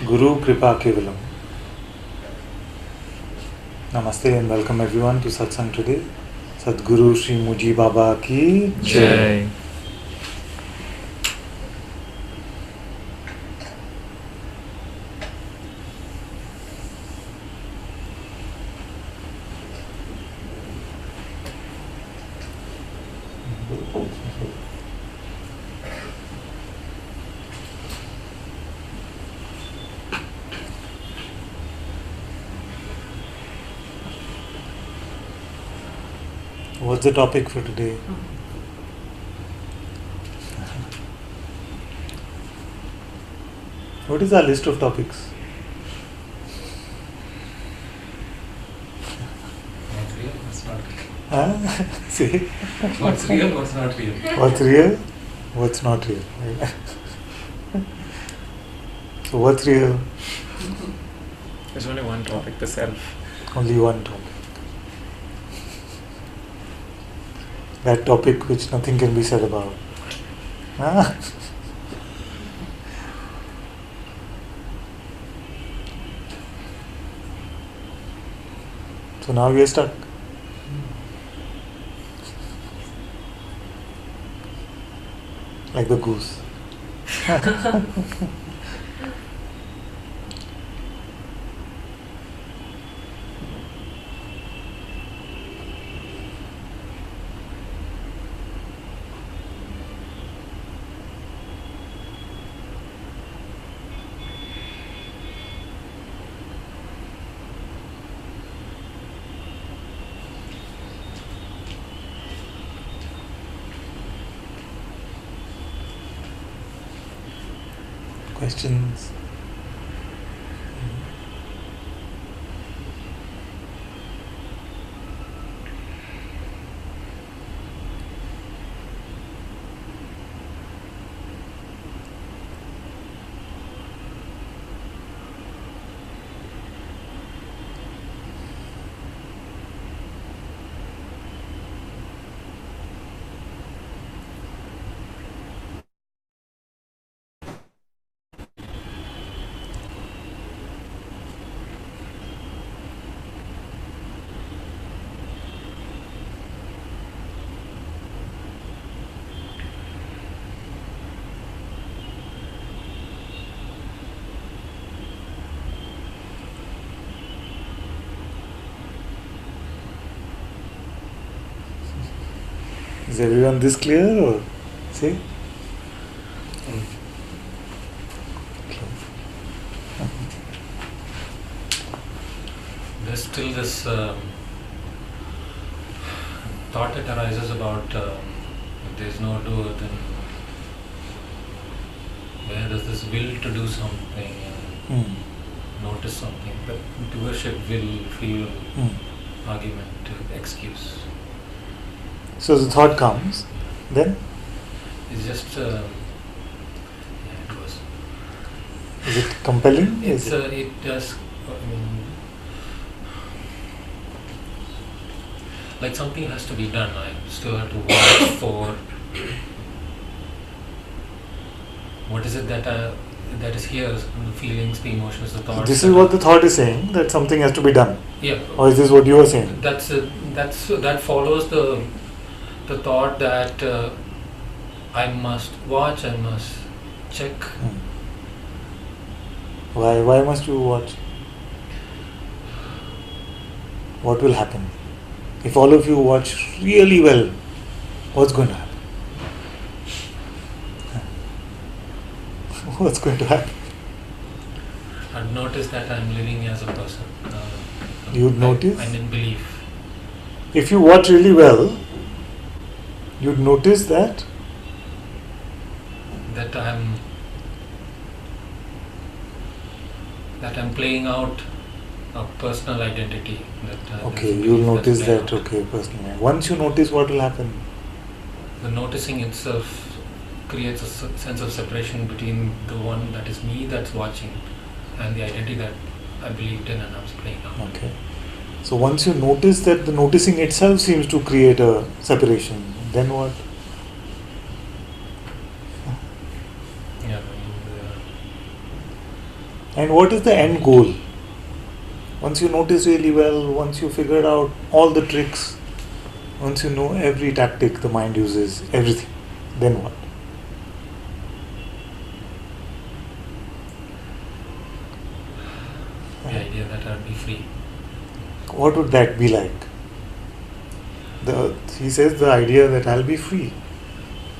Guru Kripa Kevalam. Namaste and welcome everyone to Satsang today. Sadguru Sri Muji Baba ki Jai. What's the topic for today? What is our list of topics? What's real, what's not real. Huh? See? What's real, what's not real. What's real? What's not real? So what's real? There's only one topic, the self. Only one topic. That topic which nothing can be said about. Huh? So now we are stuck. Like the goose. Questions? Is everyone this clear or see? There's still this thought that arises about if there's no doer, then where does this will to do something and notice something? But doership, will, feel, argument, excuse. So the thought comes, then? It's just, it was. Is it compelling? It does, like something has to be done. I still have to watch for what is it that is here, the feelings, the emotions, the thoughts. This is what the thought is saying, that something has to be done. Yeah. Or is this what you are saying? That follows the thought that I must watch, I must check. Why must you watch? What will happen? If all of you watch really well, what's going to happen? What's going to happen? I'd notice that I'm living as a person. You'd notice? I'm in belief. If you watch really well, you'd notice that I'm playing out a personal identity. Okay, you'll notice that, okay, personally. Once you notice, what will happen? The noticing itself creates a sense of separation between the one that is me that's watching and the identity that I believed in and I was playing out. Okay. So once you notice that the noticing itself seems to create a separation, then what? Yeah. And what is the end goal? Once you notice really well, once you figured out all the tricks, once you know every tactic the mind uses, everything, then what? The idea that I'll be free. What would that be like? He says the idea that I'll be free.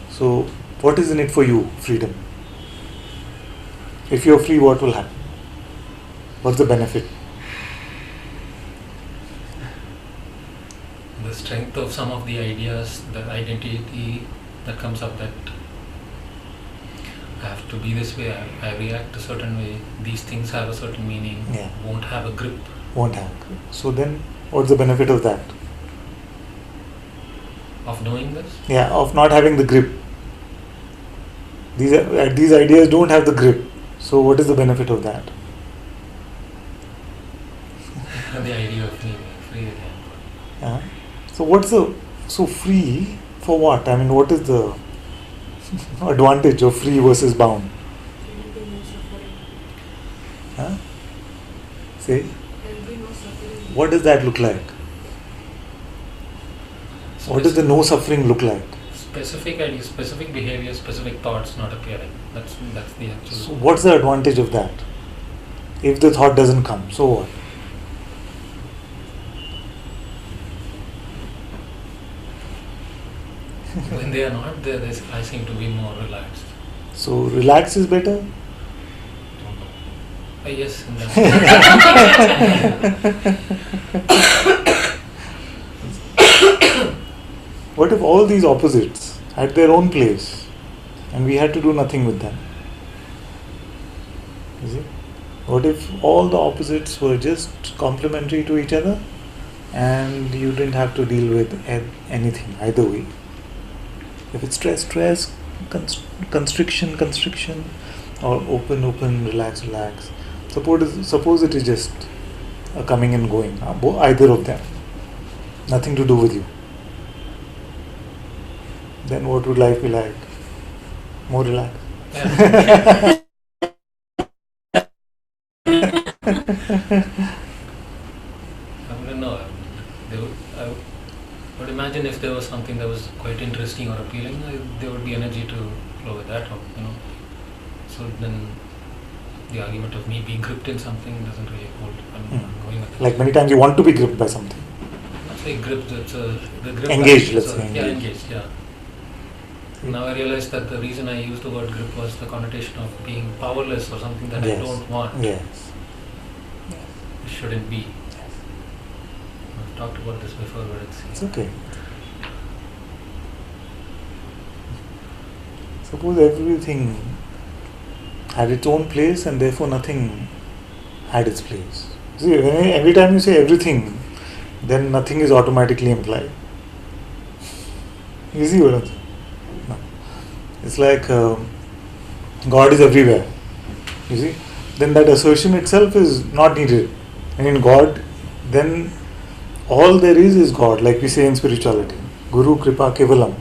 So, what is in it for you, freedom? If you're free, what will happen? What's the benefit? The strength of some of the ideas, the identity that comes up, that I have to be this way, I react a certain way, these things have a certain meaning, Yeah. won't have a grip. Won't have. So then, what's the benefit of that? Of knowing this? Yeah, of not having the grip. These ideas don't have the grip. So what is the benefit of that? The idea of being free again. Yeah. So free for what? I mean, what is the advantage of free versus bound? There will be no suffering. Huh? Say, There will be no suffering. what does that look like? What does the no suffering look like? Specific ideas, specific behavior, specific thoughts not appearing. That's the actual. So what's the advantage of that? If the thought doesn't come, so what? When they are not there, I seem to be more relaxed. So relax is better? Don't know. Yes, in that. What if all these opposites had their own place and we had to do nothing with them? You see? What if all the opposites were just complementary to each other and you didn't have to deal with anything either way? If it's stress, constriction, or open, relax. Suppose it is just a coming and going, either of them, nothing to do with you. Then what would life be like? More relaxed. Yeah. I wouldn't know. I would imagine if there was something that was quite interesting or appealing, there would be energy to flow with that, So then the argument of me being gripped in something doesn't really hold. I'm going with it. Like many times you want to be gripped by something. Not say gripped, it's the grip. Engaged, let's So, say, yeah, engaged. engaged, yeah. Now I realize that the reason I used the word grip was the connotation of being powerless or something that Yes. I don't want. Yes. It shouldn't be. I've talked about this before, but It's okay. Suppose everything had its own place and therefore nothing had its place. See, every time you say everything, then nothing is automatically implied. You see what I'm saying? No. It's like God is everywhere. You see? Then that assertion itself is not needed. And in God, then all there is God, like we say in spirituality. Guru Kripa Kevalam.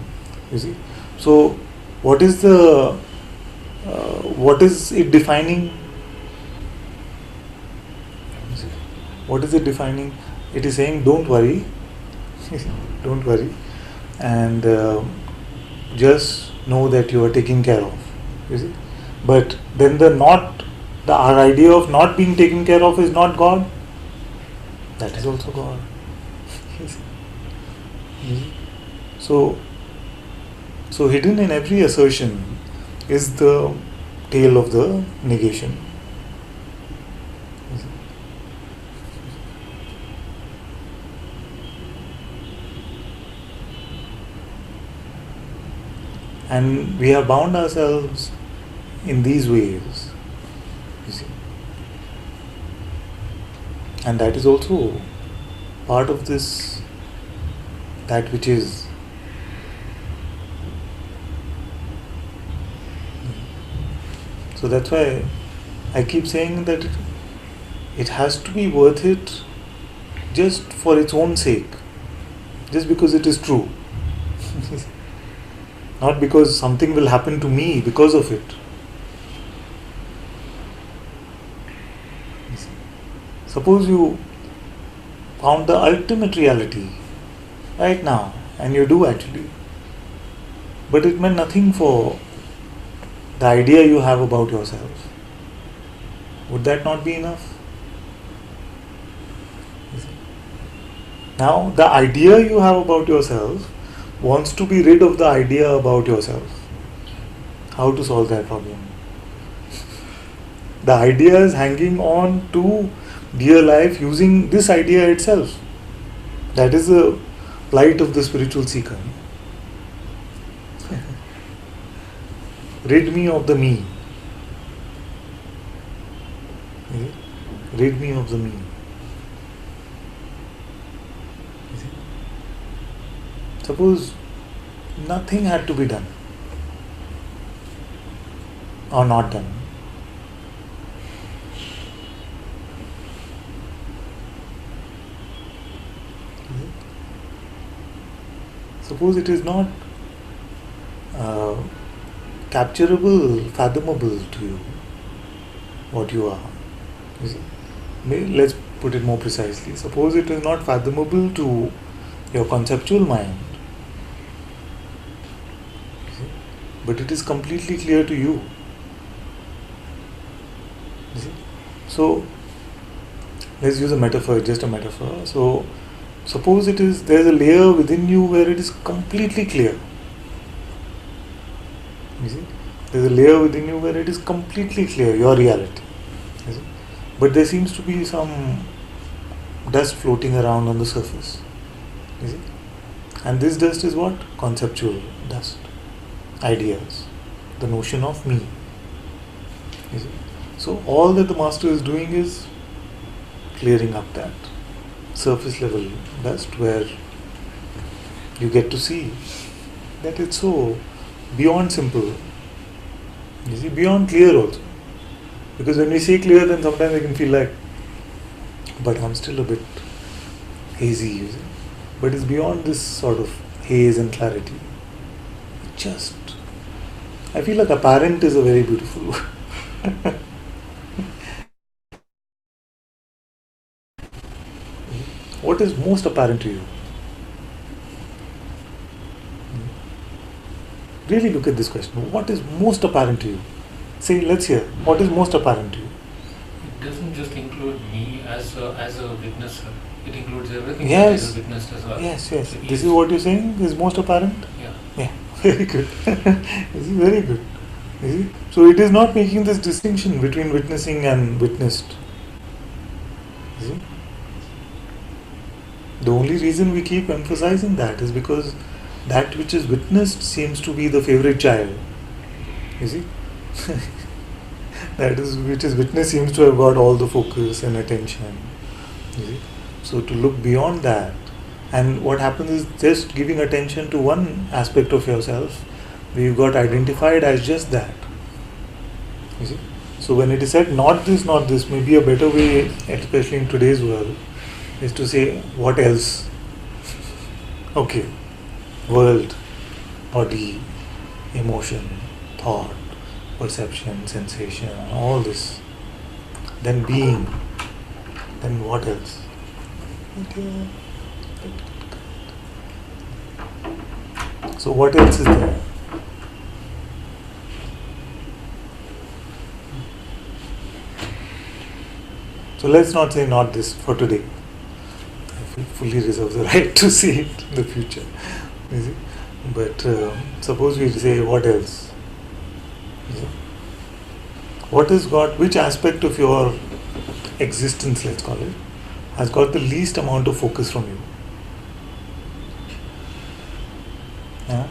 You see? So, what is it defining? What is it defining? It is saying, don't worry, don't worry, and just know that you are taken care of. You see? But then our idea of not being taken care of is not God. That is also God. You see? So hidden in every assertion is the tail of the negation. And we have bound ourselves in these ways, you see. And that is also part of this, that which is. So that's why I keep saying that it has to be worth it just for its own sake, just because it is true. Not because something will happen to me because of it. Suppose you found the ultimate reality right now, and you do actually, but it meant nothing for the idea you have about yourself. Would that not be enough? Now, the idea you have about yourself wants to be rid of the idea about yourself. How to solve that problem? The idea is hanging on to dear life using this idea itself. That is the plight of the spiritual seeker. Rid me of the me. Rid me of the me. Suppose nothing had to be done or not done. Suppose it is not capturable, fathomable to you, what you are. You see? Let's put it more precisely. Suppose it is not fathomable to your conceptual mind, but it is completely clear to you. You see? So, let's use a metaphor, just a metaphor. So, suppose there is a layer within you where it is completely clear. You see? There is a layer within you where it is completely clear, your reality. You see? But there seems to be some dust floating around on the surface. You see? And this dust is what? Conceptual dust. Ideas. The notion of me. You see? So all that the master is doing is clearing up that surface level dust where you get to see that it's so beyond simple. You see, beyond clear also. Because when we say clear, then sometimes I can feel like, but I'm still a bit hazy, you see. But it's beyond this sort of haze and clarity. Just, I feel like apparent is a very beautiful word. What is most apparent to you? Really look at this question. What is most apparent to you? Say, let's hear. What is most apparent to you? It doesn't just include me as a witnesser. It includes everything Yes. that is witnessed as well. Yes, yes. So This is what you're saying is most apparent? Yeah. Yeah, very good. This is very good. You see? So it is not making this distinction between witnessing and witnessed. You see? The only reason we keep emphasizing that is because that which is witnessed seems to be the favorite child. You see? That is which is witnessed seems to have got all the focus and attention. You see? So to look beyond that, and what happens is just giving attention to one aspect of yourself, we've got identified as just that. You see? So when it is said not this, maybe a better way, especially in today's world, is to say what else? Okay, world, body, emotion, thought, perception, sensation, all this. Then being. Then what else? Okay. So what else is there? So let's not say not this for today. I fully reserve the right to see it in the future. You see? But suppose we say what else? You see? What has got, which aspect of your existence, let's call it, has got the least amount of focus from you? Yeah?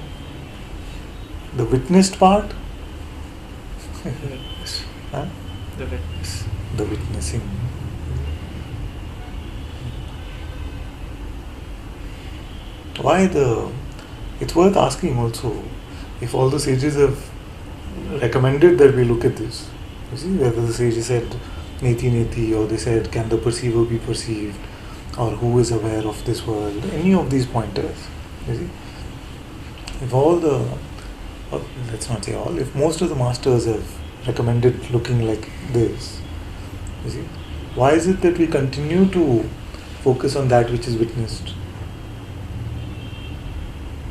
The witnessed part? The witness. Huh? The witness. The witnessing. Why it's worth asking also if all the sages have recommended that we look at this. You see, whether the sages said neti neti, or they said can the perceiver be perceived, or who is aware of this world, any of these pointers. You see, if all the, or let's not say all, if most of the masters have recommended looking like this, you see, Why is it that we continue to focus on that which is witnessed?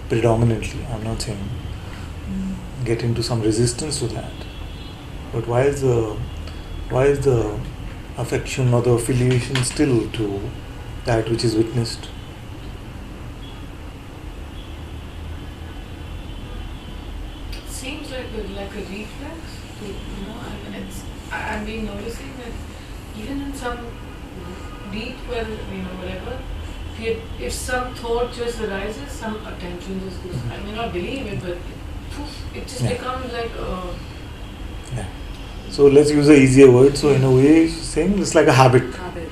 Predominantly, I'm not saying get into some resistance to that, but why is the affection or the affiliation still to that which is witnessed? It seems like a reflex. And I've been noticing that even in some deep, whatever, if some thought just arises, some attention just goes. I may not believe it, but it just becomes like Yeah. So let's use an easier word. So in a way, saying it's like a habit.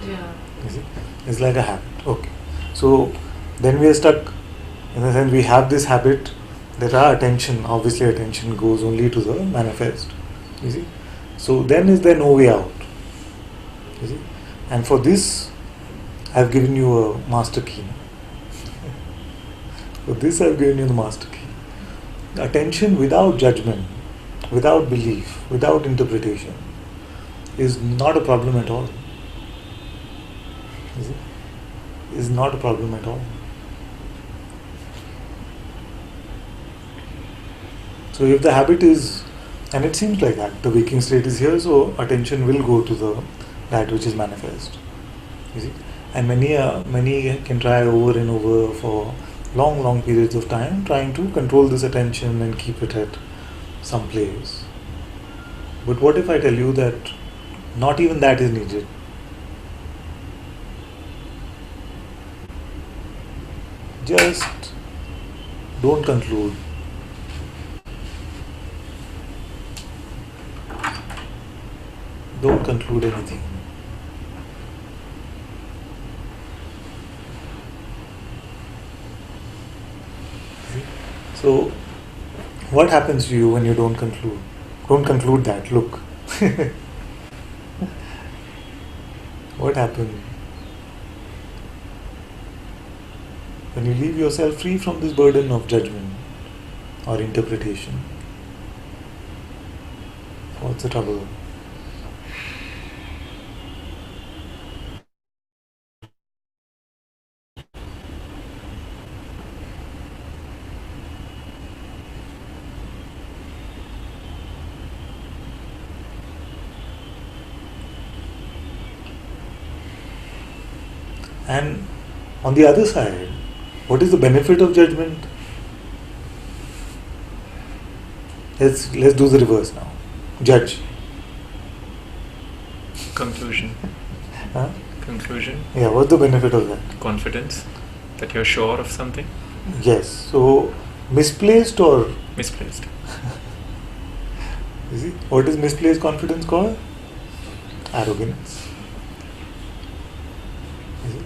yeah. You see? It's like a habit. Okay. So then we are stuck. In the sense, we have this habit that our attention, obviously attention goes only to the manifest. You see? So then is there no way out? You see? And for this, I've given you a master key. For this, I've given you the master key. Attention without judgment, without belief, without interpretation is not a problem at all. You see? Is not a problem at all. So if the habit is, and it seems like that, the waking state is here, so attention will go to that which is manifest. You see? And many can try over and over for long periods of time, trying to control this attention and keep it at some place. But what if I tell you that not even that is needed? Just don't conclude. Don't conclude anything. So, what happens to you when you don't conclude? Don't conclude that. Look. What happens? When you leave yourself free from this burden of judgment or interpretation, what's the trouble? And on the other side, what is the benefit of judgment? Let's do the reverse now. Judge. Conclusion. Huh? Conclusion. Yeah, what's the benefit of that? Confidence. That you're sure of something. Yes. So, misplaced or Misplaced. you see, what is misplaced confidence called? Arrogance. You see?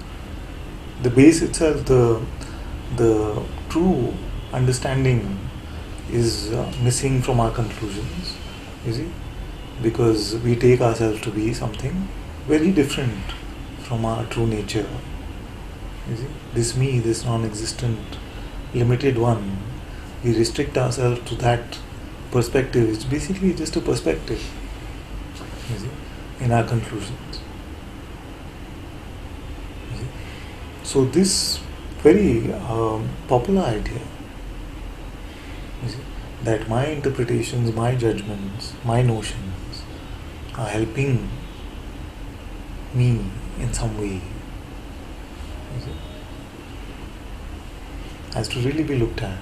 The base itself, the true understanding is missing from our conclusions. You see, because we take ourselves to be something very different from our true nature. You see, this me, this non-existent, limited one, we restrict ourselves to that perspective. It's basically just a perspective, you see, in our conclusions. You see? So this very popular idea, you see, that my interpretations, my judgments, my notions are helping me in some way, you see, has to really be looked at.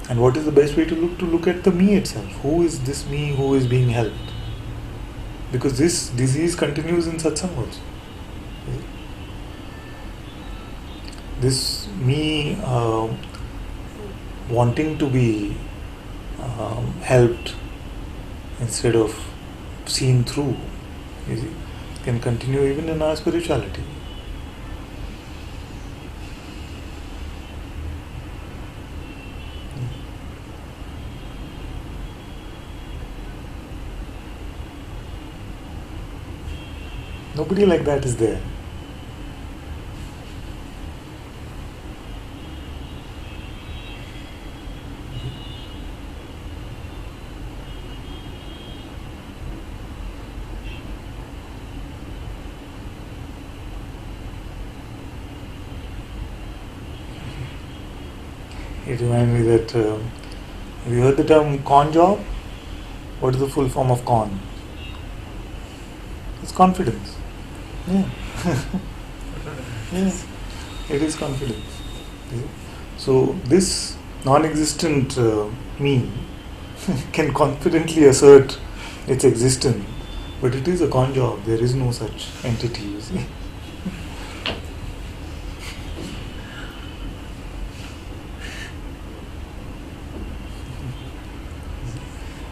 And what is the best way to look? To look at the me itself. Who is this me who is being helped? Because this disease continues in satsang also. This me wanting to be helped instead of seen through, you see, can continue even in our spirituality. Nobody like that is there. It reminds me that have you heard the term con job? What is the full form of con? It's confidence. Yeah. Yeah. It is confidence. So this non-existent me can confidently assert its existence, but it is a con job. There is no such entity, you see.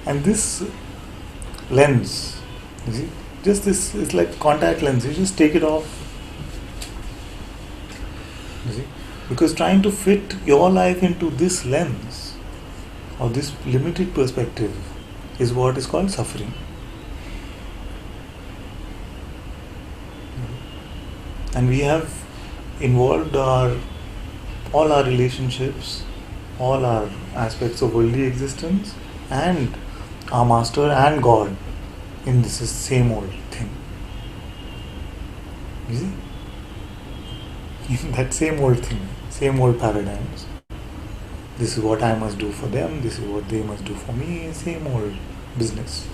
And this lens, you see, just this is like contact lens. You just take it off. You see, because trying to fit your life into this lens or this limited perspective is what is called suffering. And we have involved all our relationships, all our aspects of worldly existence, and our master and God in this same old thing. You see? In that same old thing, same old paradigms. This is what I must do for them, this is what they must do for me, same old business.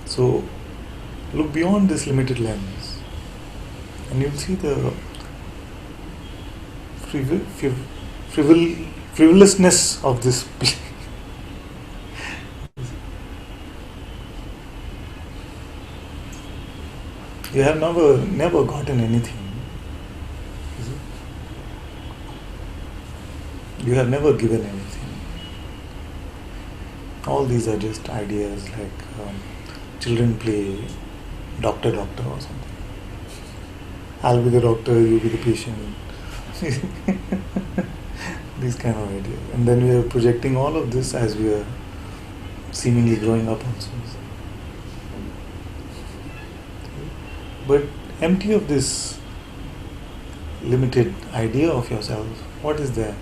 So, look beyond this limited lens and you'll see the frivolousness of this play. You have never gotten anything. You have never given anything. All these are just ideas like children play doctor or something. I'll be the doctor, you be the patient. These kind of ideas. And then we are projecting all of this as we are seemingly growing up also. But empty of this limited idea of yourself, what is there?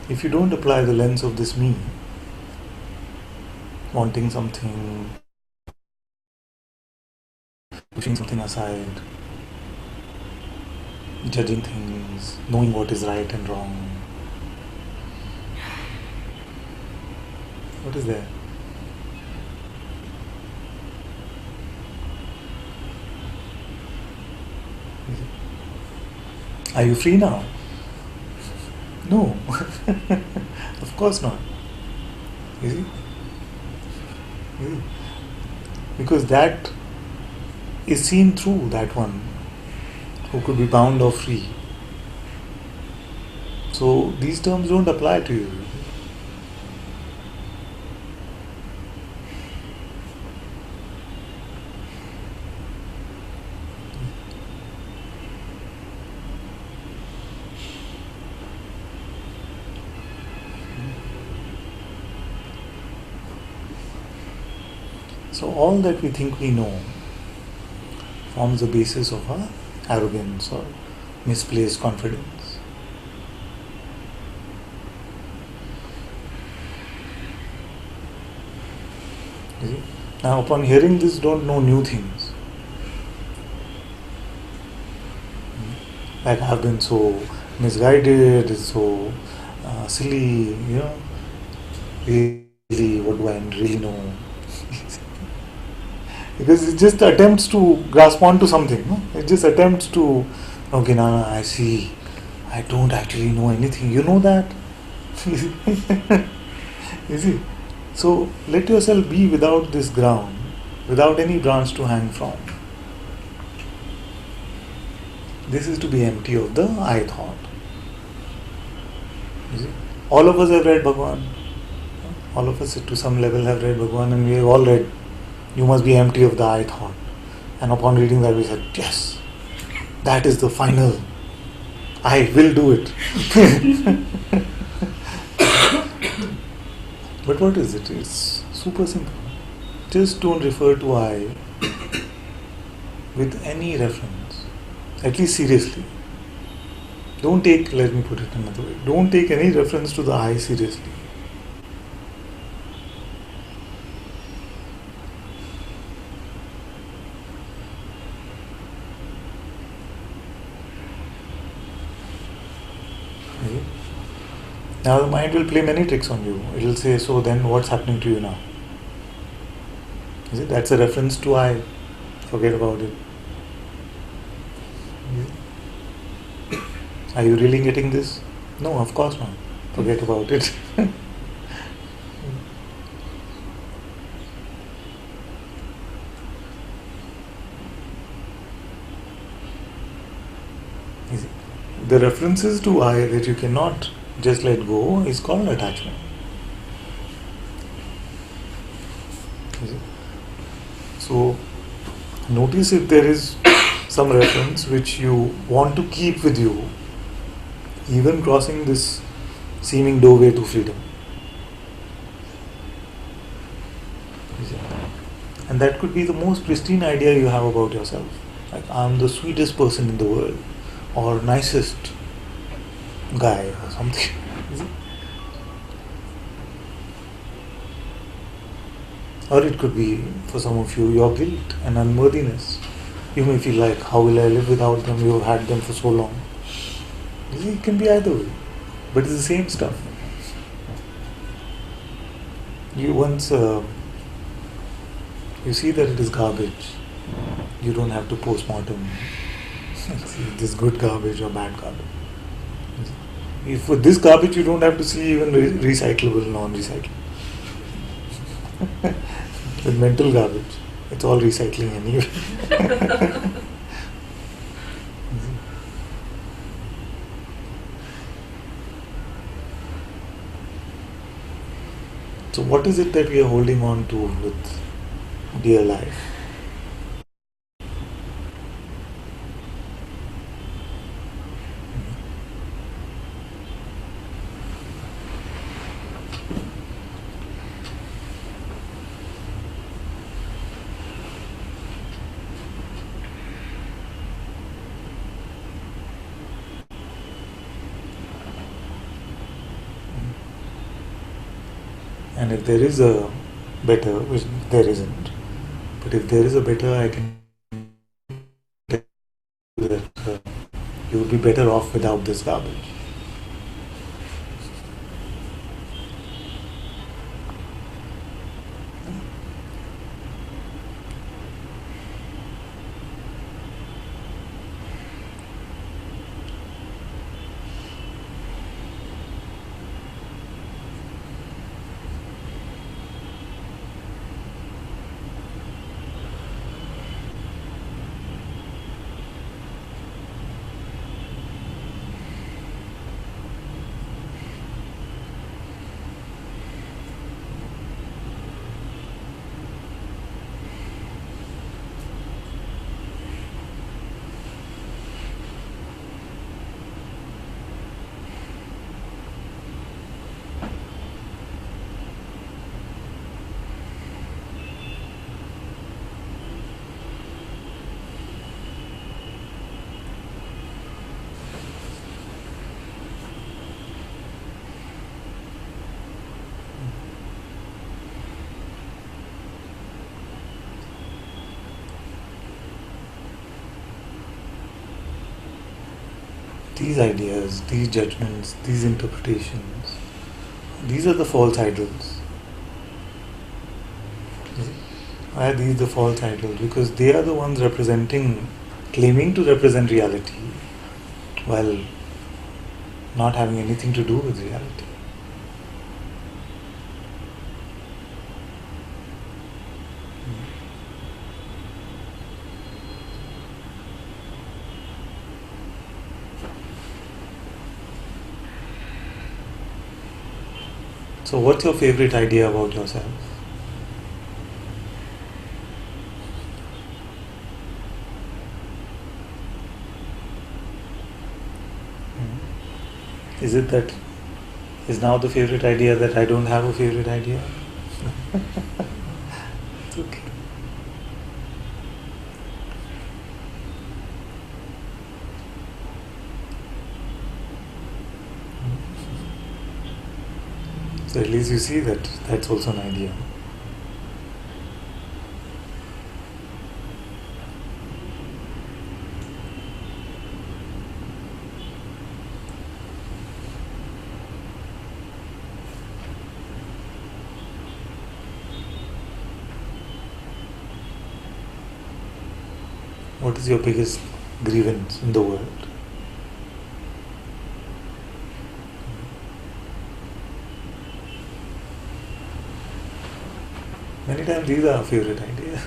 If you don't apply the lens of this me, wanting something, pushing something aside, judging things, knowing what is right and wrong, what is there? Are you free now? No, of course not. You see? Because that is seen through that one who could be bound or free. So these terms don't apply to you. So all that we think we know forms the basis of our arrogance or misplaced confidence. You see? Now upon hearing this, don't know new things. Like I've been so misguided, so silly, really, what do I really know? Because it just attempts to grasp onto something. No? It just attempts to, okay, Nana, I see. I don't actually know anything. You know that? You see? So let yourself be without this ground, without any branch to hang from. This is to be empty of the I thought. You see? All of us have read Bhagwan. All of us to some level have read Bhagwan, and we have all read, you must be empty of the I thought. And upon reading that we said, yes, that is the final. I will do it. But what is it? It's super simple. Just don't refer to I with any reference. At least seriously. Don't take, let me put it another way, don't take any reference to the I seriously. Now the mind will play many tricks on you. It will say, so then what's happening to you now? Is it? That's a reference to I. Forget about it. Are you really getting this? No, of course not. Forget about it. Is it? The references to I that you cannot just let go is called attachment. Is it? So, notice if there is some reference which you want to keep with you, even crossing this seeming doorway to freedom. And that could be the most pristine idea you have about yourself. Like, I'm the sweetest person in the world, or nicest guy, or something. Is it? Or it could be, for some of you, your guilt and unworthiness. You may feel like, how will I live without them? You have had them for so long. You see, it can be either way, but it's the same stuff. You once, you see that it is garbage. You don't have to postmortem. See, this good garbage or bad garbage. If with this garbage you don't have to see even recyclable, non-recyclable. With mental garbage, it's all recycling anyway. So what is it that we are holding on to with dear life? And if there is a better, which there isn't, but if there is a better, I can tell you that you would be better off without this garbage. These ideas, these judgments, these interpretations, these are the false idols. Why are these the false idols? Because they are the ones claiming to represent reality, while not having anything to do with reality. So what's your favorite idea about yourself? Is it that is now the favorite idea that I don't have a favorite idea? It's okay. So at least you see that that's also an idea. What is your biggest grievance in the world? Many times these are our favorite ideas.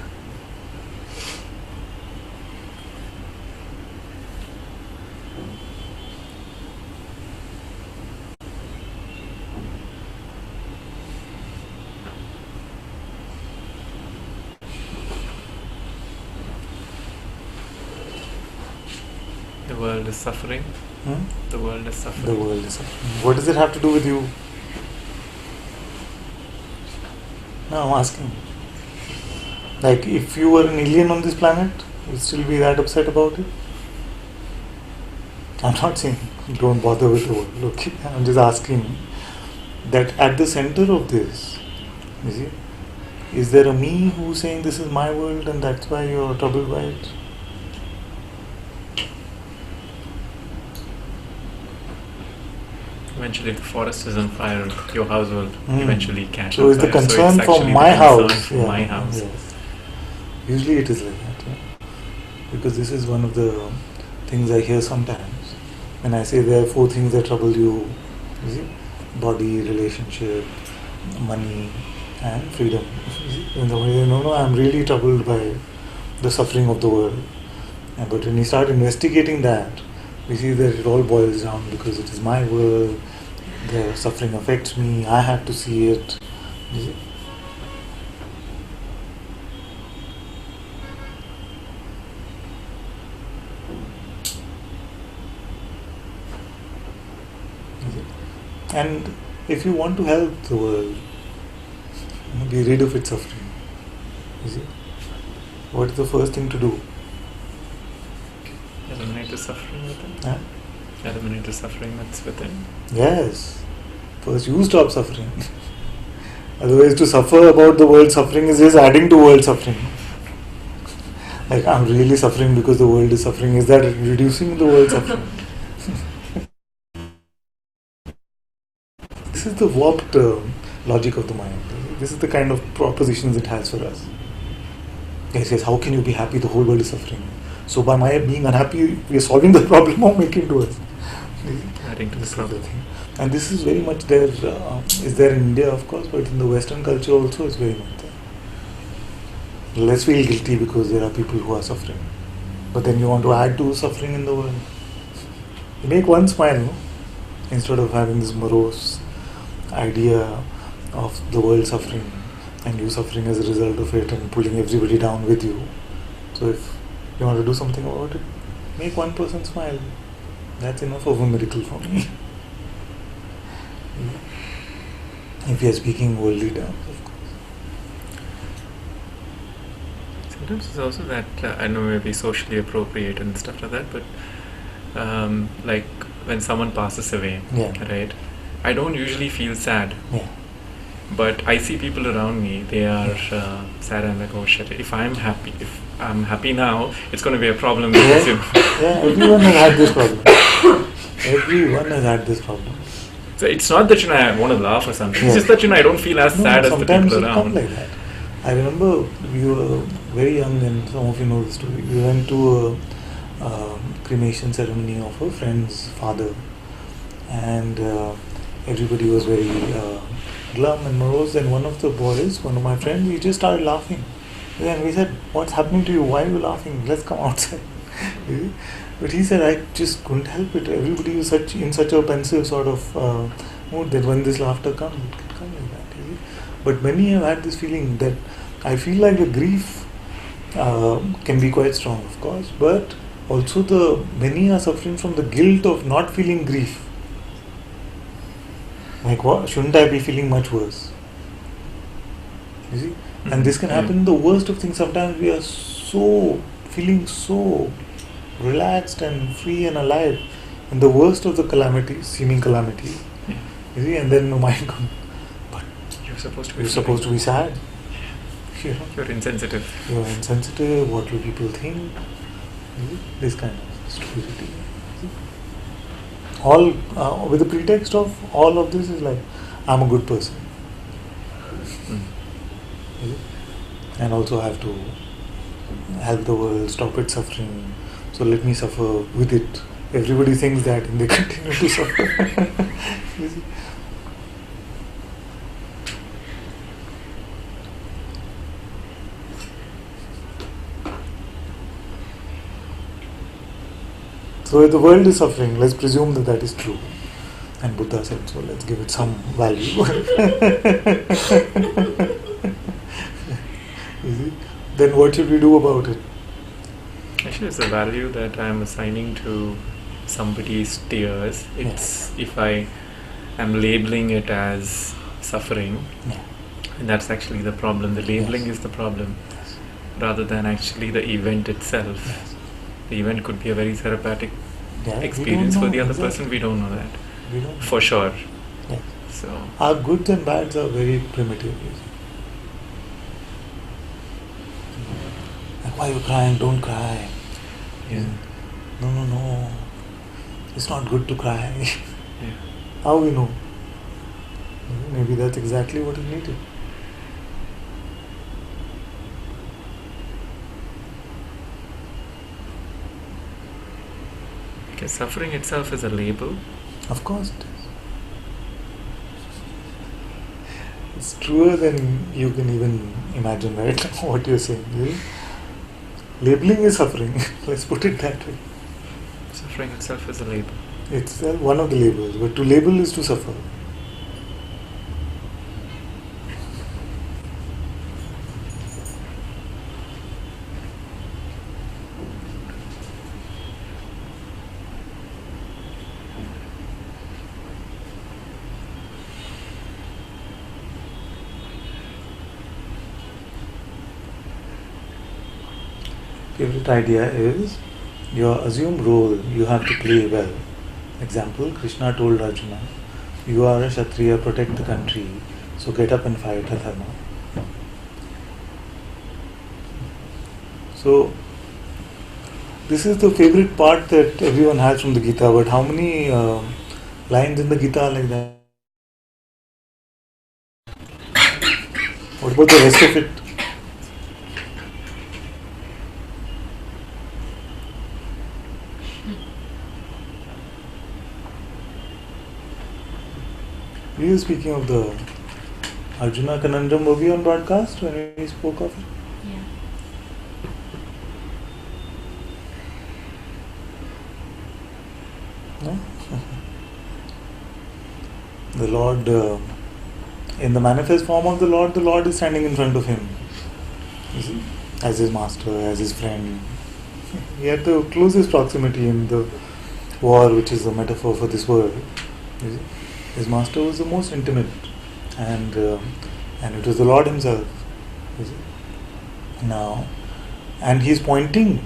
The world is suffering. The world is suffering. The world is suffering. What does it have to do with you? No, I'm asking. Like, if you were an alien on this planet, you'd still be that upset about it? I'm not saying don't bother with the world, okay? I'm just asking that at the center of this, you see, is there a me who's saying this is my world and that's why you're troubled by it? Eventually, if the forest is on fire, your house will eventually catch So on is the fire. concern it's for actually my the concern house? for my house. Yes. Usually it is like that, because this is one of the things I hear sometimes when I say there are 4 things that trouble you see? Body, relationship, money, and freedom. In the way, no, I'm really troubled by the suffering of the world. But when you start investigating that, we see that it all boils down because it is my world, the suffering affects me, I have to see it. You see? And if you want to help the world, be rid of its suffering, you see, what is the first thing to do? Eliminate the suffering within. Huh? Eliminate the suffering that's within. Yes. First you stop suffering. Otherwise, to suffer about the world suffering is just adding to world suffering. Like, I'm really suffering because the world is suffering. Is that reducing the world suffering? This is the warped logic of the mind. This is the kind of propositions it has for us. It says, how can you be happy? The whole world is suffering. So by my being unhappy, we are solving the problem or making it worse. Adding to the problem. And this is very much there, is there in India, of course, but in the Western culture also it's very much there. Let's feel guilty because there are people who are suffering. But then you want to add to suffering in the world. You make one smile, no? Instead of having this morose idea of the world suffering and you suffering as a result of it and pulling everybody down with you. So if you want to do something about it, make one person smile. That's enough of a miracle for me. If you are speaking worldly terms, of course. Sometimes it's also that, I know maybe socially appropriate and stuff like that, but like when someone passes away, right? I don't usually feel sad. Yeah. But I see people around me, they are sad. I'm like, oh shit, if I'm happy now, it's going to be a problem. Because, Everyone has had this problem. Everyone has had this problem. So it's not that I want to laugh or something. It's just that I don't feel as sad as the people around. Sometimes like that. I remember we were very young, and some of you know the story. We went to a cremation ceremony of a friend's father, and everybody was very glum and morose. And one of the boys, one of my friends, he just started laughing. And we said, "What's happening to you? Why are you laughing? Let's come outside." But he said, I just couldn't help it. Everybody was in such a pensive sort of mood that when this laughter comes, it can come like that. But many have had this feeling that I feel like the grief can be quite strong, of course, but also many are suffering from the guilt of not feeling grief. Like, what? Shouldn't I be feeling much worse? You see? And this can happen in the worst of things. Sometimes we are feeling so relaxed and free and alive in the worst of the calamities, seeming calamities. You see, and then the mind comes, but you're supposed to be sad. You're insensitive. You're insensitive. What will people think? This kind of stupidity. All with the pretext of all of this is like, I'm a good person. And also I have to help the world, stop its suffering, so let me suffer with it. Everybody thinks that and they continue to suffer. You see? So if the world is suffering, let's presume that that is true. And Buddha said, so let's give it some value. You see? Then what should we do about it? Actually, it's a value that I'm assigning to somebody's tears. It's if I am labeling it as suffering, and that's actually the problem. The labeling is the problem, rather than actually the event itself. The event could be a very therapeutic experience for the other person. We don't know that. We don't know. For sure. Yes. So Our goods and bads are very primitive. You see. Like, why are you crying? Don't cry. yeah. No. It's not good to cry. Yeah. How we know? Maybe that's exactly what is needed. Because suffering itself is a label. Of course it is. It's truer than you can even imagine, right? What you're saying. You see? Labeling is suffering. Let's put it that way. Suffering itself is a label. It's one of the labels, but to label is to suffer. Favorite idea is your assumed role you have to play well. Example, Krishna told Arjuna, you are a Kshatriya, protect the country, so get up and fight Dharma. So, this is the favorite part that everyone has from the Gita, but how many lines in the Gita are like that? What about the rest of it? We were speaking of the Arjuna conundrum. Were we on broadcast when we spoke of it? Yeah. No? The Lord, in the manifest form of the Lord is standing in front of him. You see? As his master, as his friend. He had the closest proximity in the war, which is a metaphor for this world. You see? His master was the most intimate, and it was the Lord himself. You see? Now, and he's pointing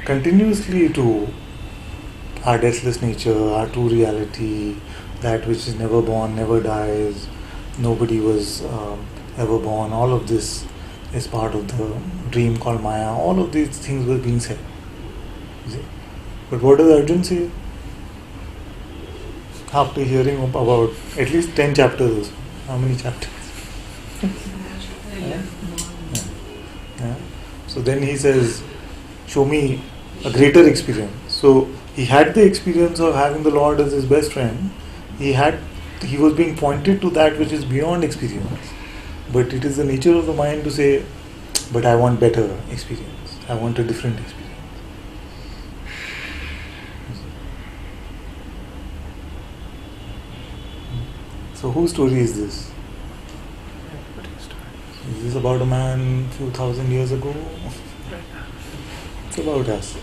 continuously to our deathless nature, our true reality, that which is never born, never dies, nobody was ever born. All of this is part of the dream called Maya. All of these things were being said. You see? But what does Arjuna say? After hearing about at least 10 chapters, how many chapters? Yeah. So then he says, show me a greater experience. So he had the experience of having the Lord as his best friend. He was being pointed to that which is beyond experience. But it is the nature of the mind to say, but I want better experience. I want a different experience. So whose story is this? Is this about a man few thousand years ago? It's about us.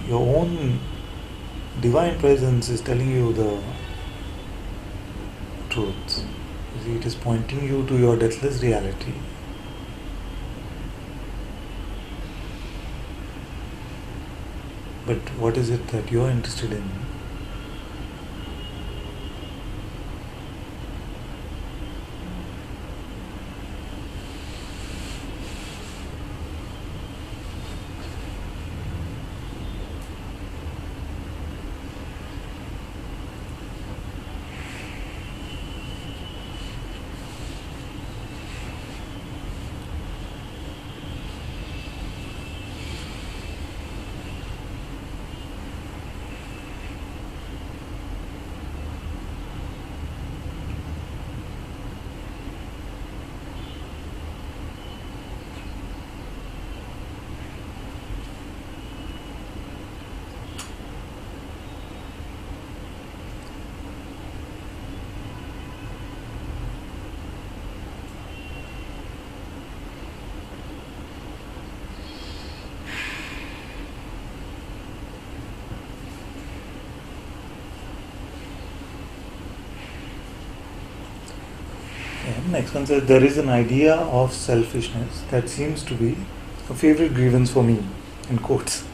Your own divine presence is telling you the truth. You see, it is pointing you to your deathless reality. But what is it that you are interested in? Okay, next one says, there is an idea of selfishness that seems to be a favorite grievance for me, in quotes.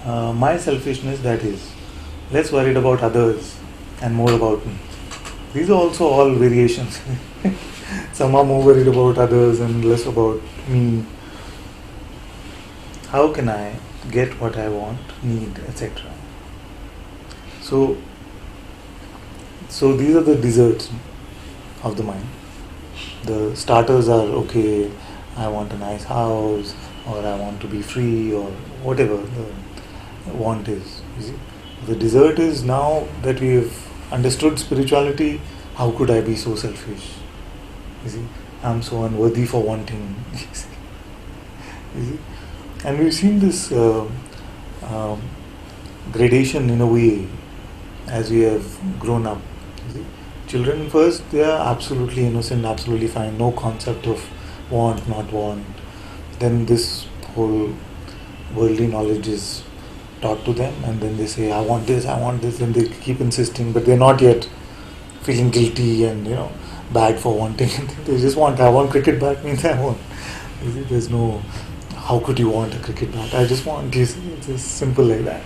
My selfishness, that is, less worried about others and more about me. These are also all variations. Some are more worried about others and less about me. How can I get what I want, need, etc.? So these are the desserts of the mind. The starters are, okay, I want a nice house, or I want to be free, or whatever the want is. You see? The dessert is, now that we have understood spirituality, how could I be so selfish? You see, I'm so unworthy for wanting. You see? And we've seen this gradation in a way as we have grown up. You see? Children first, they are absolutely innocent, absolutely fine, no concept of want, not want. Then this whole worldly knowledge is taught to them, and then they say, I want this, and they keep insisting, but they're not yet feeling guilty and bad for wanting. They just want, I want cricket bat, means I want. You see, there's no, how could you want a cricket bat? I just want this. It's just simple like that.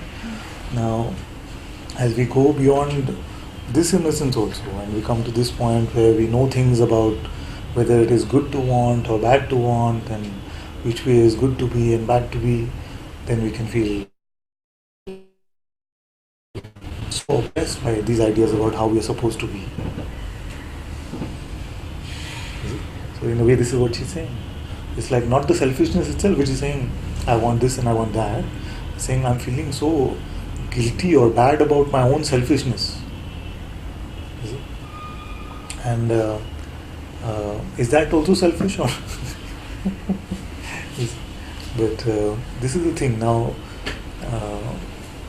Now, as we go beyond this innocence also, and we come to this point where we know things about whether it is good to want or bad to want, and which way is good to be and bad to be, then we can feel so oppressed by these ideas about how we are supposed to be. So in a way, this is what she's saying. It's like not the selfishness itself which is saying, I want this and I want that. It's saying, I'm feeling so guilty or bad about my own selfishness. You see? And is that also selfish? Or but this is the thing now,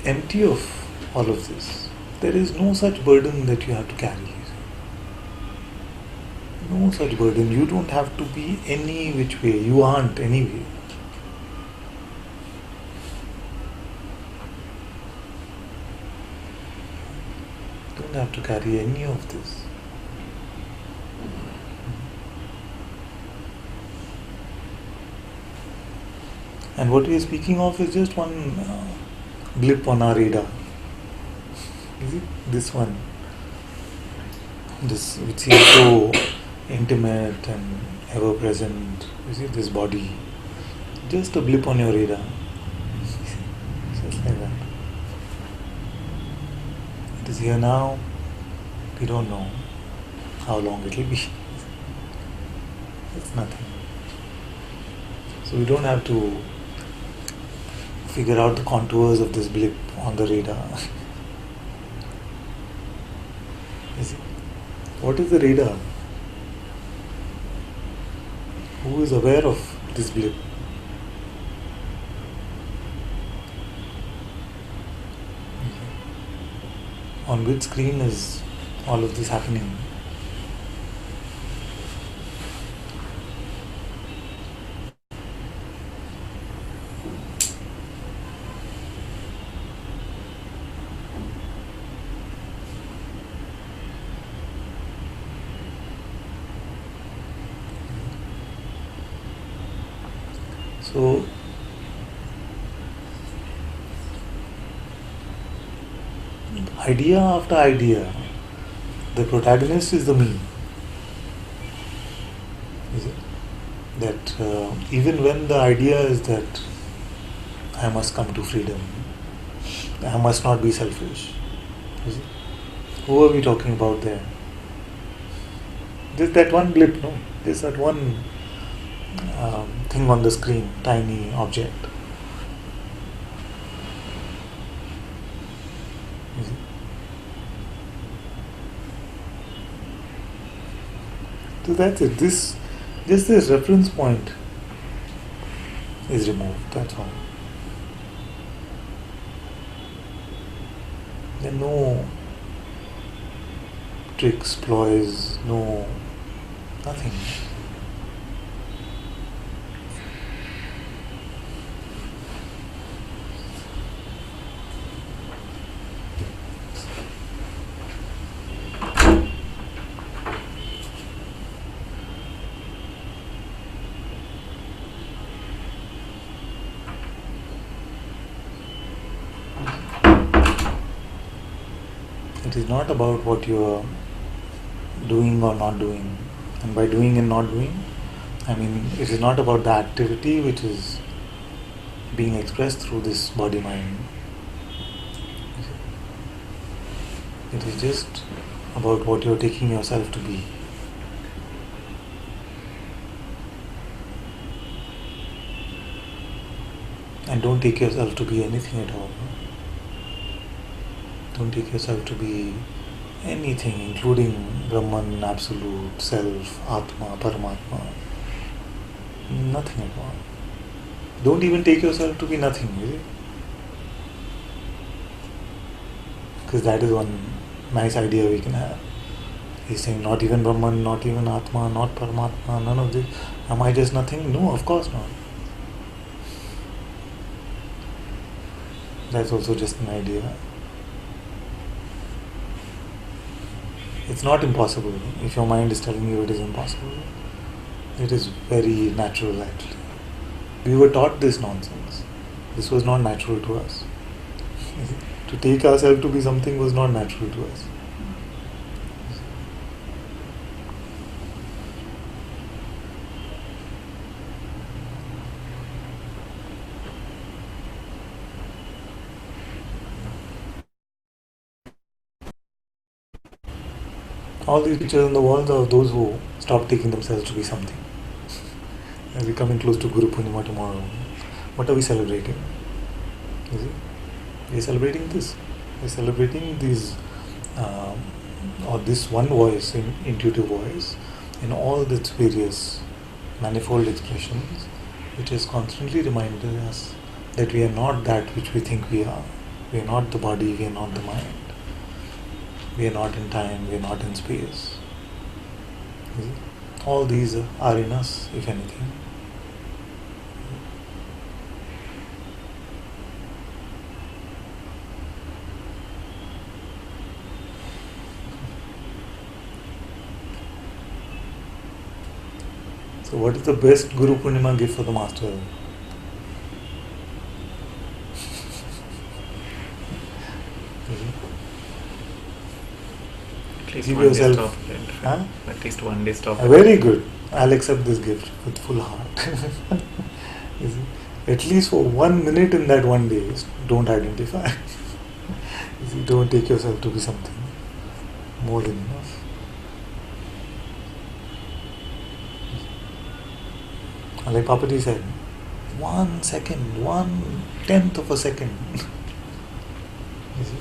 empty of all of this, there is no such burden that you have to carry. No such burden. You don't have to be any which way. You aren't anyway. Don't have to carry any of this. And what we are speaking of is just one blip on our radar. Is it this one? This, which seems so intimate and ever present. You see, this body, just a blip on your radar. Just like that. It is here now. We don't know how long it will be. It's nothing. So we don't have to figure out the contours of this blip on the radar. Is it? What is the radar? Who is aware of this blip? On which screen is all of this happening? So, idea after idea, the protagonist is the me. Is it? That even when the idea is that I must come to freedom, I must not be selfish. Is it? Who are we talking about there? Just that one blip, no? Just that one thing on the screen, tiny object. Is it? So that's it. Just this reference point is removed. That's all. There are no tricks, ploys, nothing. is not about what you are doing or not doing. And by doing and not doing, I mean it is not about the activity which is being expressed through this body mind. It is just about what you are taking yourself to be. And don't take yourself to be anything at all. Don't take yourself to be anything, including Brahman, Absolute, Self, Atma, Paramatma. Nothing at all. Don't even take yourself to be nothing, is it? Because that is one nice idea we can have. He's saying not even Brahman, not even Atma, not Paramatma, none of this. Am I just nothing? No, of course not. That's also just an idea. It's not impossible. If your mind is telling you it is impossible, it is very natural actually. We were taught this nonsense. This was not natural to us. To take ourselves to be something was not natural to us. All these pictures on the walls are of those who stop taking themselves to be something. As we're coming close to Guru Purnima tomorrow, what are we celebrating? Is it? We're celebrating this. We're celebrating these, or this one voice, intuitive voice, in all its various manifold expressions, which is constantly reminding us that we are not that which we think we are. We are not the body, we are not the mind. We are not in time, we are not in space. All these are in us, if anything. So what is the best Guru Purnima gift for the Master? At least Give one day yourself- stop it. Huh? At least one day stop. Very good. I'll accept this gift with full heart. You see? At least for 1 minute in that one day, don't identify. You see, don't take yourself to be something more than enough. And like Papaji said, 1 second, 1/10 of a second. You see?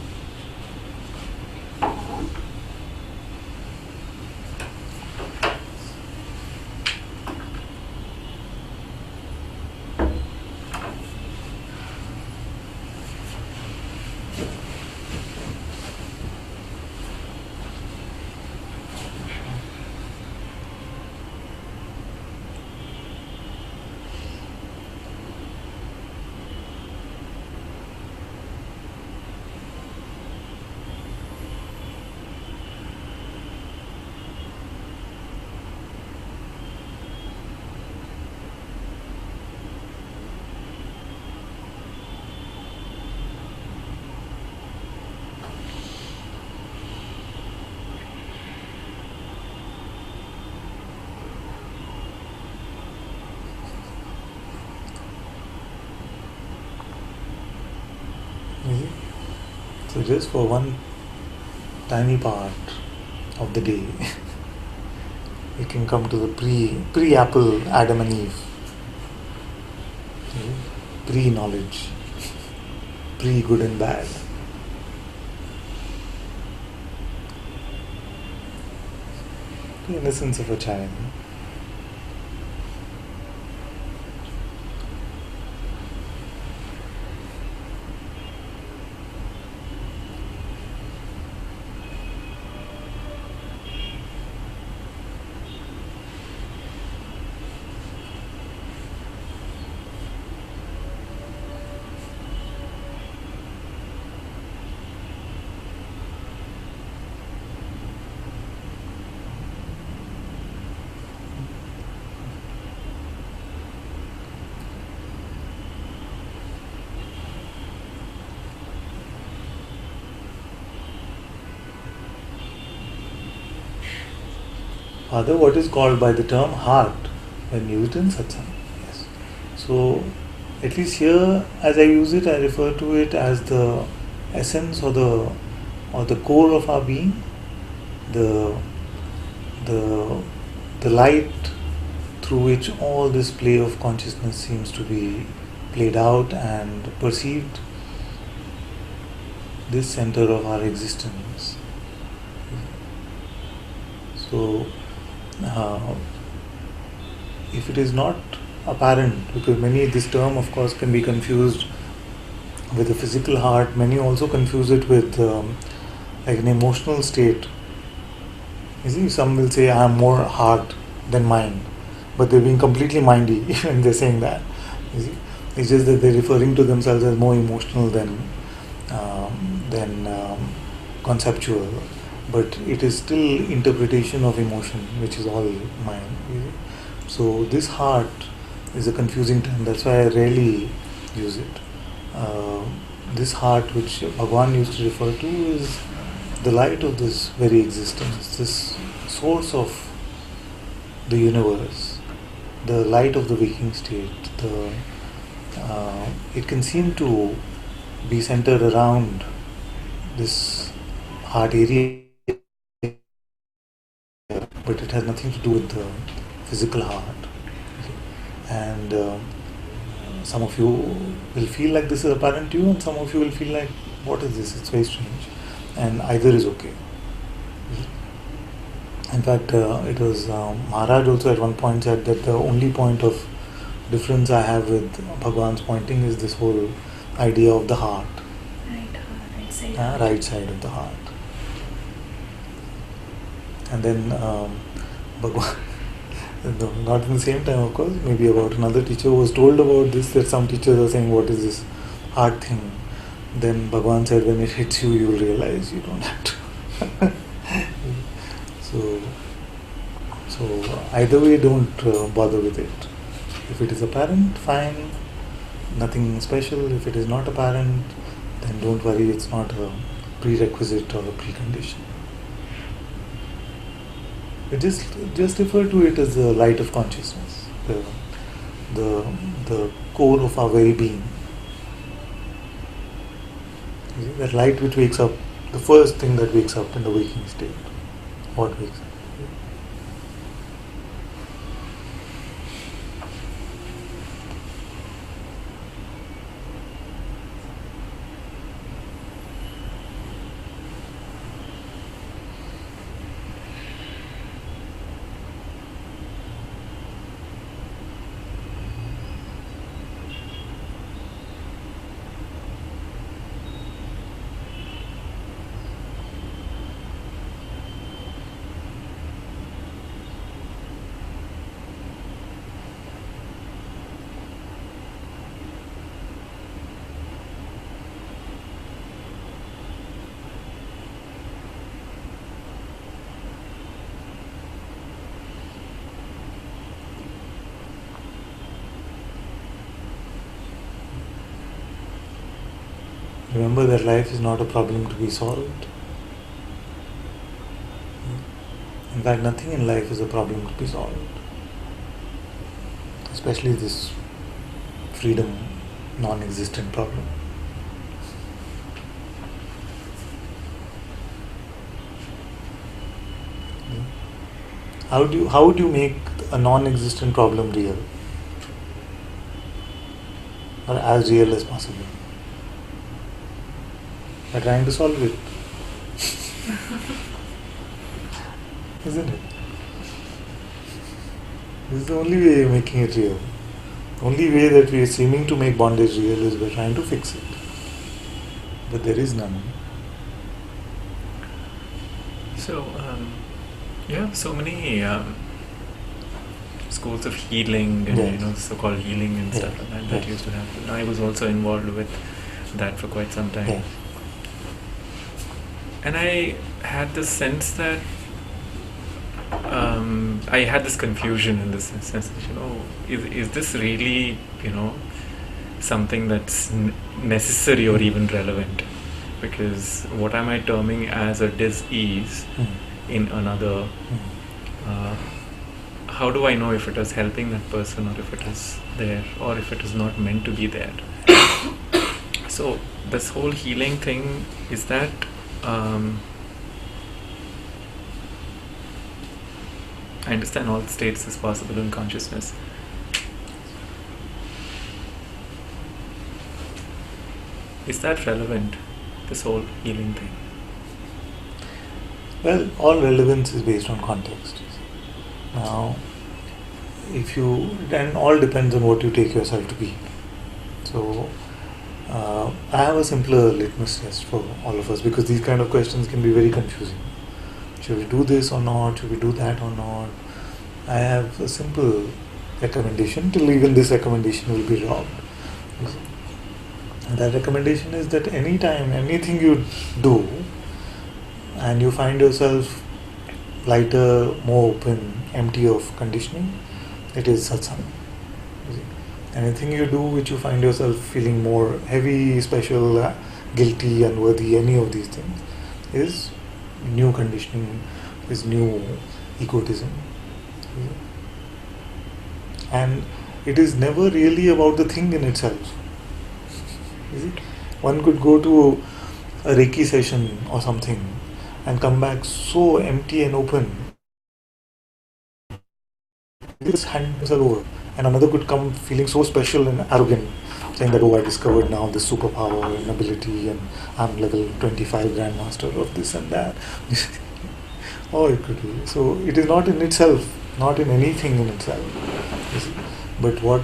So just for one tiny part of the day, you can come to the pre-Apple Adam and Eve, pre-knowledge, pre-good and bad. The innocence of a child. Father, what is called by the term heart when used in satsang. Yes. So, at least here, as I use it, I refer to it as the essence or the core of our being, the the light through which all this play of consciousness seems to be played out and perceived. This center of our existence. So, if it is not apparent, because this term of course can be confused with the physical heart, many also confuse it with like an emotional state. You see, some will say I am more heart than mind, but they're being completely mindy when they're saying that. You see, it's just that they're referring to themselves as more emotional than conceptual, but it is still interpretation of emotion, which is all mind. You see? So this heart is a confusing term. That's why I rarely use it. This heart, which Bhagavan used to refer to, is the light of this very existence, this source of the universe, the light of the waking state. It can seem to be centered around this heart area, but it has nothing to do with the physical heart. And some of you will feel like this is apparent to you, and some of you will feel like, what is this? It's very strange. And either is okay. In fact, it was Maharaj also at one point said that the only point of difference I have with Bhagavan's pointing is this whole idea of the heart. Right side of the heart. And then Bhagavan, no, not in the same time of course, maybe about another teacher who was told about this, that some teachers are saying, what is this heart thing? Then Bhagavan said, when it hits you, you will realize you don't have to. So either way, don't bother with it. If it is apparent, fine, nothing special. If it is not apparent, then don't worry, it's not a prerequisite or a precondition. Just refer to it as the light of consciousness, the core of our very being. You see, that light which wakes up, the first thing that wakes up in the waking state. What wakes up? Remember that life is not a problem to be solved. In fact, nothing in life is a problem to be solved. Especially this freedom, non-existent problem. How would you make a non-existent problem real? Or as real as possible? By trying to solve it. Isn't it? This is the only way of making it real. The only way that we are seeming to make bondage real is by trying to fix it. But there is none. So, you have so many schools of healing and so-called healing and stuff like that used to happen. I was also involved with that for quite some time. And I had this sense that I had this confusion in this sense that, is this really, something that's necessary or even relevant? Because what am I terming as a dis-ease in another how do I know if it is helping that person, or if it is there, or if it is not meant to be there? So this whole healing thing, is that I understand all states is possible in consciousness. Is that relevant, this whole healing thing? Well, all relevance is based on context. Now, then all depends on what you take yourself to be. So, I have a simpler litmus test for all of us, because these kind of questions can be very confusing. Should we do this or not? Should we do that or not? I have a simple recommendation, till even this recommendation will be wrong. And that recommendation is that anytime, anything you do, and you find yourself lighter, more open, empty of conditioning, it is satsang. Anything you do which you find yourself feeling more heavy, special, guilty, unworthy, any of these things, is new conditioning, is new egotism. And it is never really about the thing in itself. One could go to a Reiki session or something and come back so empty and open, just hand himself over. And another could come feeling so special and arrogant, saying that, oh, I discovered now this superpower and ability, and I'm level 25 grandmaster of this and that. Or it could be. So it is not in itself, not in anything in itself. But what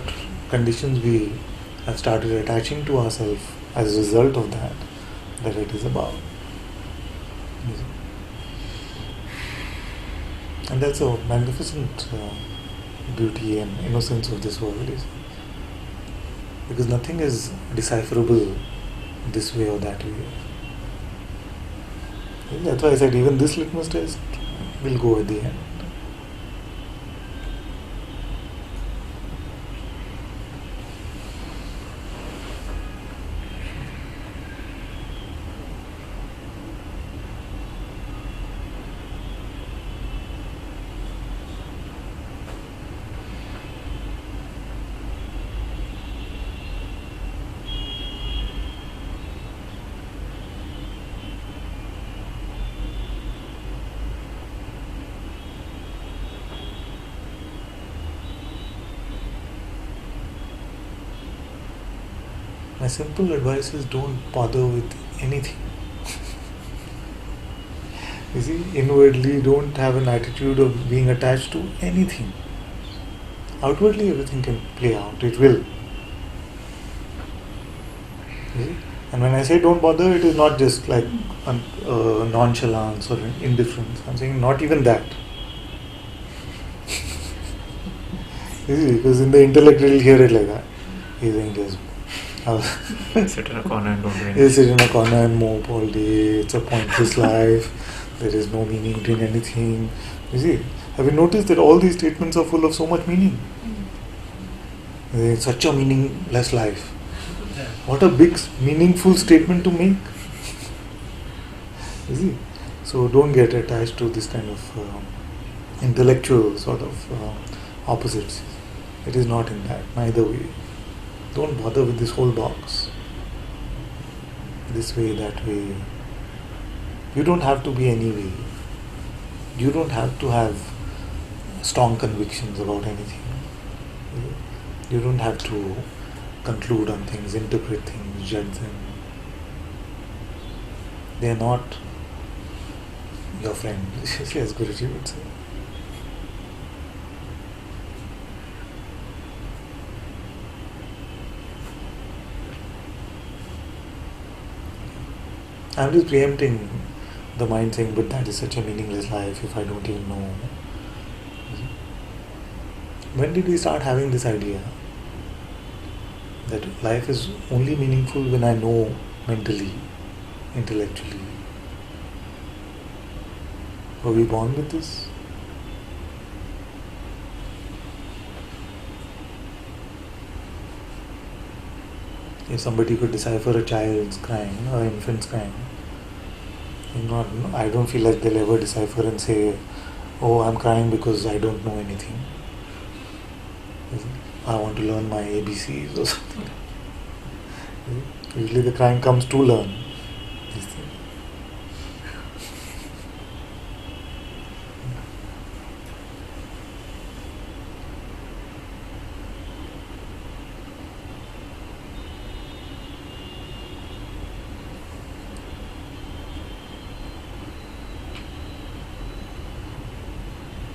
conditions we have started attaching to ourselves as a result of that it is about. And that's a magnificent beauty and innocence of this world, because nothing is decipherable this way or that way. That's why I said even this litmus test will go at the end. My simple advice is, don't bother with anything. You see, inwardly don't have an attitude of being attached to anything. Outwardly everything can play out, it will. You see? And when I say don't bother, it is not just like nonchalance or indifference. I'm saying not even that. You see, because in the intellect you'll hear it like that. He's saying just sit in a corner and don't do anything. You sit in a corner and mope all day. It's a pointless life. There is no meaning in anything. You see, have you noticed that all these statements are full of so much meaning? It's such a meaningless life. What a big, meaningful statement to make. You see, so don't get attached to this kind of intellectual sort of opposites. It is not in that, neither way. Don't bother with this whole box. This way, that way. You don't have to be any way. You don't have to have strong convictions about anything. You don't have to conclude on things, interpret things, judge them. They are not your friend, as Guruji would say. I'm just preempting the mind saying, but that is such a meaningless life if I don't even know. When did we start having this idea that life is only meaningful when I know mentally, intellectually? Were we born with this? If somebody could decipher a child's crying or infant's crying, I don't feel like they'll ever decipher and say, oh, I'm crying because I don't know anything. I want to learn my ABCs or something. Usually the crying comes to learn these things.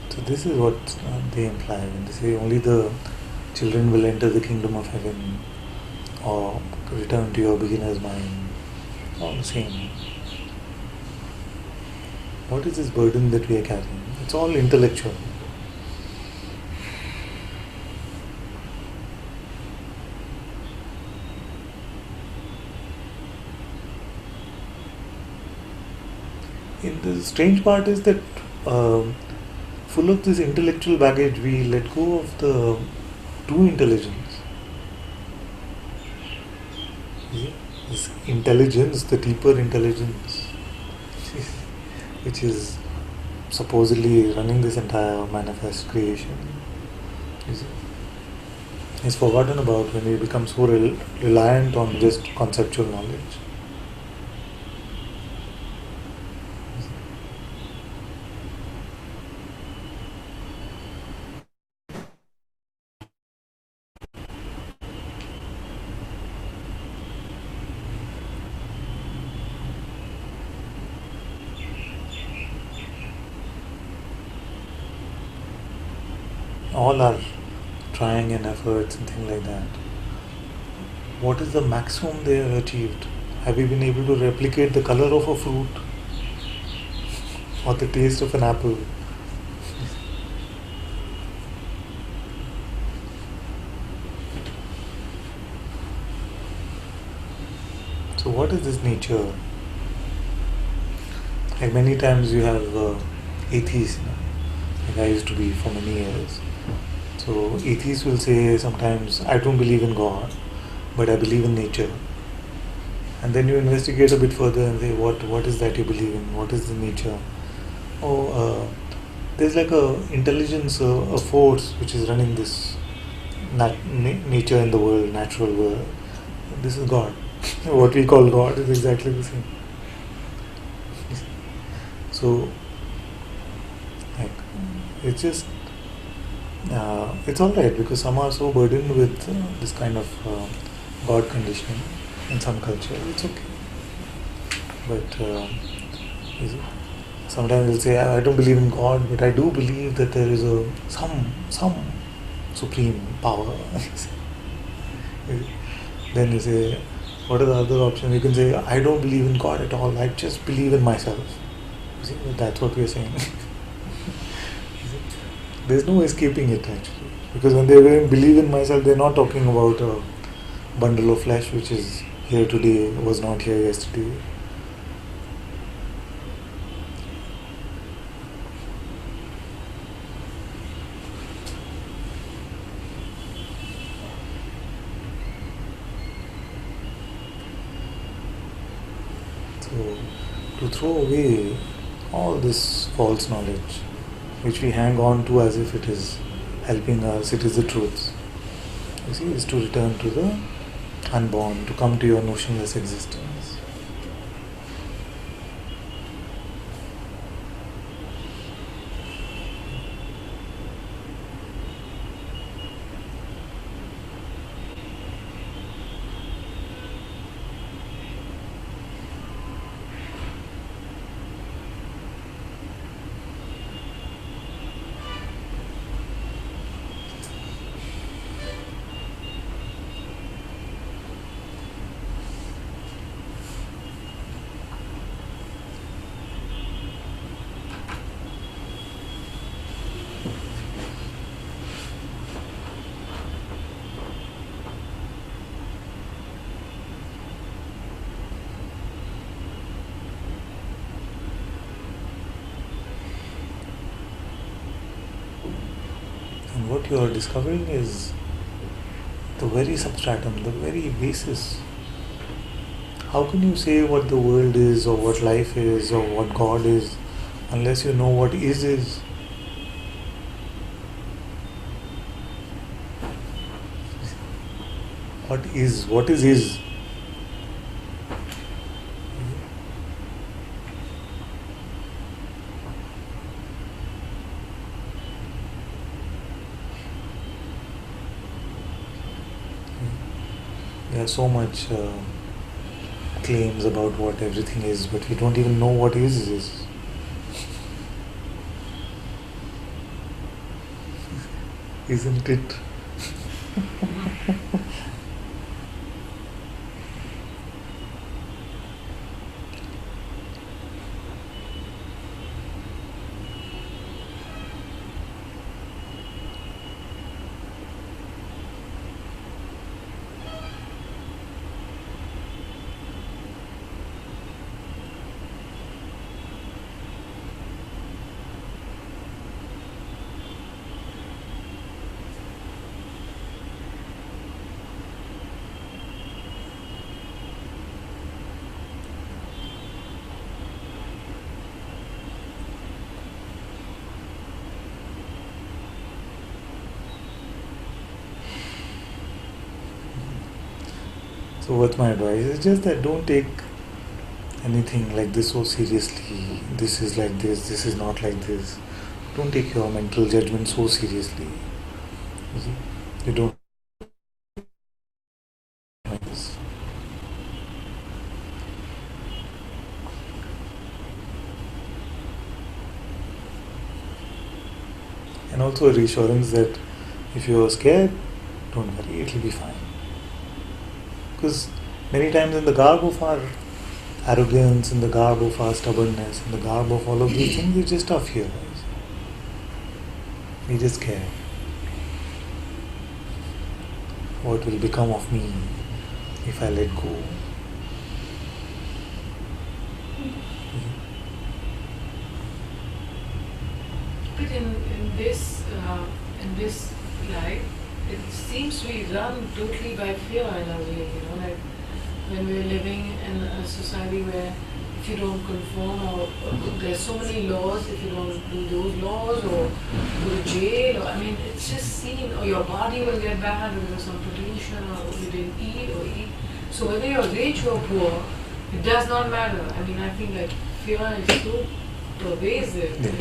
So this is what they imply when they say only the children will enter the kingdom of heaven or return to your beginner's mind. All the same. What is this burden that we are carrying? It's all intellectual. And the strange part is that full of this intellectual baggage, we let go of the true intelligence. This intelligence, the deeper intelligence, which is supposedly running this entire manifest creation, is forgotten about when we become so reliant on just conceptual knowledge. All our trying and efforts and things like that. What is the maximum they have achieved? Have we been able to replicate the color of a fruit or the taste of an apple? So what is this nature? Like many times you have atheists, like I used to be for many years. So atheists will say sometimes, I don't believe in God, but I believe in nature. And then you investigate a bit further and say, what is that you believe in? What is the nature? Oh, there's like a intelligence, a force which is running this nature in the world, natural world. This is God. What we call God is exactly the same. So, like, it's just it's all right because some are so burdened with this kind of God conditioning in some culture. It's okay, but sometimes they'll say, I don't believe in God, but I do believe that there is some supreme power. Then you say, what are the other options? You can say, I don't believe in God at all. I just believe in myself. You see, that's what we are saying. There's no escaping it actually, because when they believe in myself, they're not talking about a bundle of flesh which is here today, was not here yesterday. So, to throw away all this false knowledge, which we hang on to as if it is helping us, it is the truth. You see, is to return to the unborn, to come to your notionless existence. And what you are discovering is the very substratum, the very basis. How can you say what the world is, or what life is, or what God is, unless you know what is? What is? There are so much claims about what everything is, but we don't even know what is. Isn't it? So what's my advice? It's just that don't take anything like this so seriously. This is like this is not like this. Don't take your mental judgment so seriously. You see? You don't like this. And also a reassurance that if you're scared, don't worry, it'll be fine. Because many times in the garb of our arrogance, in the garb of our stubbornness, in the garb of all of these things, it's just our fear. We just care. What will become of me if I let go? But in this life, it seems we run totally by fear in a way, like when we're living in a society where if you don't conform or there's so many laws, if you don't do those laws or go to jail, or it's just seen, or your body will get bad because of some pollution or you didn't eat or eat. So whether you're rich or poor, it does not matter. I think that fear is so pervasive in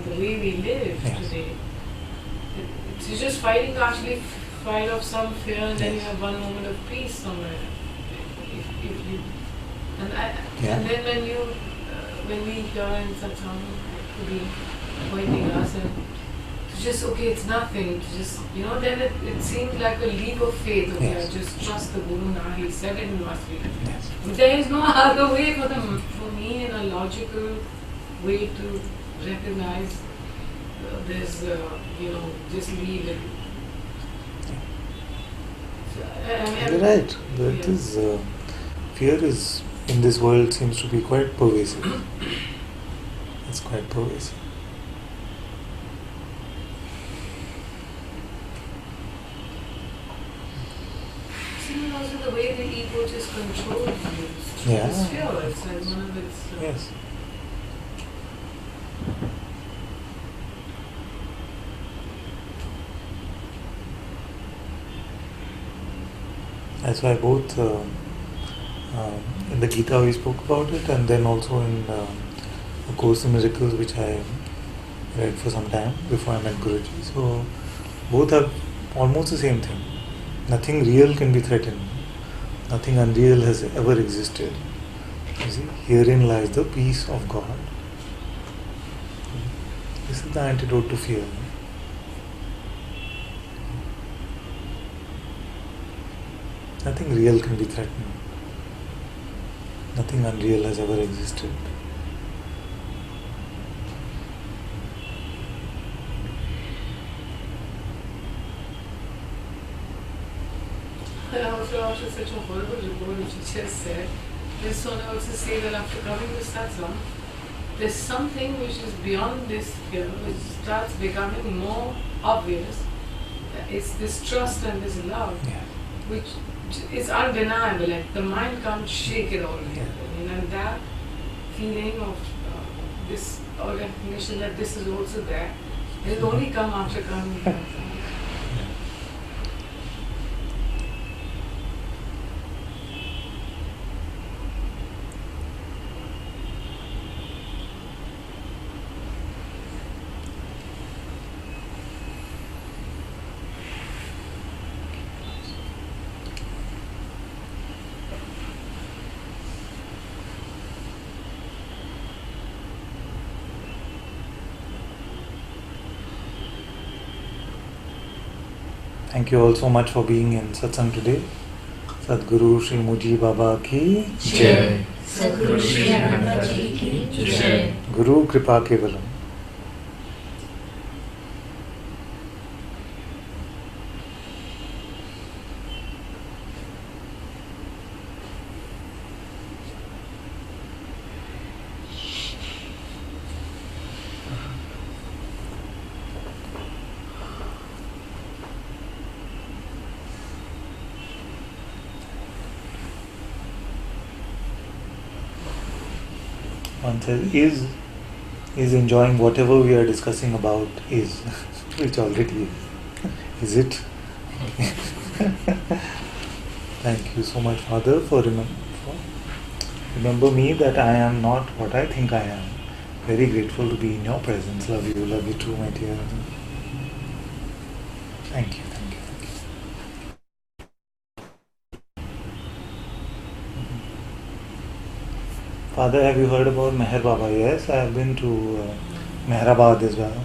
the way we live today. It's just fighting to actually fight off some fear, and then you have one moment of peace somewhere. If you and then when we hear in Satsang to be pointing us and to just it's nothing. To just then it seems like a leap of faith. I just trust the Guru. Now he said it must be. There is no other way for me in a logical way to recognize this. Just leave it. You're right. That is fear is in this world seems to be quite pervasive. It's quite pervasive. See, also the way the ego just controls you. It's fear. It's like one of its. Yes. That's why both in the Gita we spoke about it, and then also in A Course in Miracles, which I read for some time before I met Guruji. So both have almost the same thing. Nothing real can be threatened. Nothing unreal has ever existed. You see, herein lies the peace of God. This is the antidote to fear. Nothing real can be threatened. Nothing unreal has ever existed. And after such a horrible report which you just said, this one I also say that after coming to Satsang, there's something which is beyond this here, which starts becoming more obvious. It's this trust and this love, which is undeniable. Like the mind can't shake it all. And that feeling of this, or recognition that this is also there, it will only come after coming to Satsang. Thank you all so much for being in Satsang today. Sadguru Sri Muji Baba ki Jai. Sadguru Shri Ananta-Ji ki Jai. Guru Kripa Kevalam. One says, is enjoying whatever we are discussing about is, which already is. Is it? Thank you so much, Father, for remember me that I am not what I think I am. Very grateful to be in your presence. Love you too, my dear. Thank you. Father, have you heard about Meher Baba? Yes, I have been to Mehrabad as well.